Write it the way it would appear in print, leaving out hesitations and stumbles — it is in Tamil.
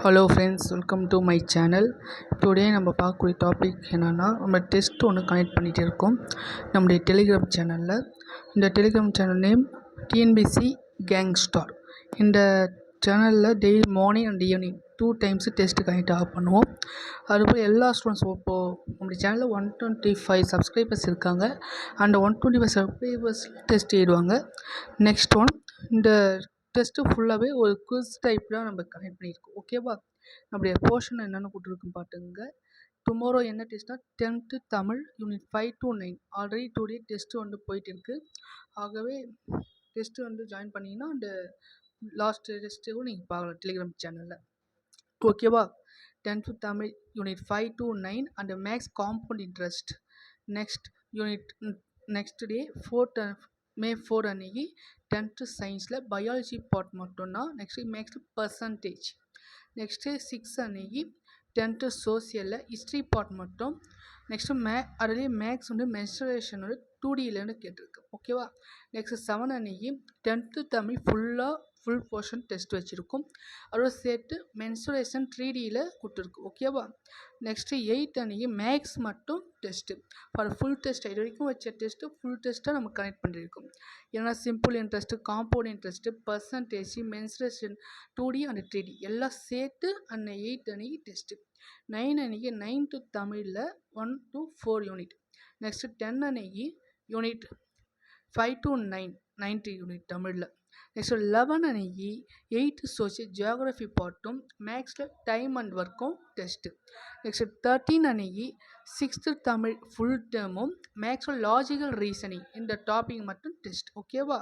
Hello friends, welcome to my channel. Today நம்ம பார்க்கக்கூடிய டாபிக் என்னென்னா, நம்ம டெஸ்ட் ஒன்று கனெக்ட் பண்ணிகிட்டு இருக்கோம் நம்முடைய டெலிகிராம் சேனலில். இந்த Telegram channel name TNPSC gangster. இந்த சேனலில் daily morning and evening 2 times test connect பண்ணுவோம். அதுபோல் எல்லா ஸ்டூடெண்ட்ஸ் இப்போது நம்முடைய சேனலில் 125 சப்ஸ்கிரைபர்ஸ் இருக்காங்க. அந்த 125 சப்ஸ்கிரைபர்ஸ் டெஸ்ட் எழுதுவாங்க. நெக்ஸ்ட் ஒன், இந்த டெஸ்ட்டு ஃபுல்லாகவே ஒரு குவிஸ் டைப் தான் நம்ம கனெக்ட் பண்ணியிருக்கோம். ஓகேவா? நம்முடைய போர்ஷன் என்னென்னு கொடுத்துருக்குன்னு பார்த்துங்க. டுமாரோ என்ன டெஸ்ட்னா 10th Tamil unit 5 to 9 already today test வந்து போயிட்டு இருக்குது. ஆகவே டெஸ்ட்டு வந்து ஜாயின் பண்ணிங்கன்னா அந்த லாஸ்ட் டெஸ்ட்டும் நீங்கள் பார்க்கலாம் டெலிகிராம் சேனலில். ஓகேவா? 10th Tamil unit 5 to 9 and maths compound interest. Next unit next day May 4 அன்னைக்கு 10th சயின்ஸில் பயாலஜி பார்ட் மட்டும்தான். நெக்ஸ்ட்டு மேக்ஸில் பர்சன்டேஜ். நெக்ஸ்ட்டு 6 அன்னைக்கு 10th சோசியலில் ஹிஸ்ட்ரி பார்ட் மட்டும். நெக்ஸ்ட்டு அதுலேயே மேக்ஸ் வந்து மென்சுரேஷன் வந்து 2Dலேருந்து கேட்டிருக்கு. ஓகேவா? நெக்ஸ்ட்டு 7 அன்னைக்கு 10th Tamil full portion test வச்சுருக்கோம். அதோட சேர்த்து மென்சுரேஷன் 3Dயில் கொடுத்துருக்கு. ஓகேவா? நெக்ஸ்ட்டு 8 அன்னைக்கு மேக்ஸ் மட்டும் டெஸ்ட்டு. ஃபார் ஃபுல் டெஸ்ட் இது வரைக்கும் வச்ச டெஸ்ட்டு ஃபுல் டெஸ்ட்டாக நம்ம கனெக்ட் பண்ணியிருக்கோம். ஏன்னா simple interest, compound interest, percentage, mensuration 2D and 3D எல்லாம் சேர்த்து அந்த 8 அன்னைக்கு டெஸ்ட்டு. 9 அன்னைக்கு 9th தமிழில் 1 to 4 யூனிட். நெக்ஸ்ட்டு 10 அன்னைக்கு யூனிட் 5 to 9 யூனிட் தமிழில். நெக்ஸ்ட்டு 11 அன்னைக்கு 8th சோசியல் ஜியாகிரஃபி பார்ட்டும் மேக்ஸில் டைம் அண்ட் ஒர்க்கும் டெஸ்ட்டு. நெக்ஸ்ட்டு 13 அன்னைக்கு 6th தமிழ் ஃபுல் டேர்மும் மேக்ஸில் லாஜிக்கல் ரீசனிங் இந்த டாபிக் மட்டும் டெஸ்ட். ஓகேவா?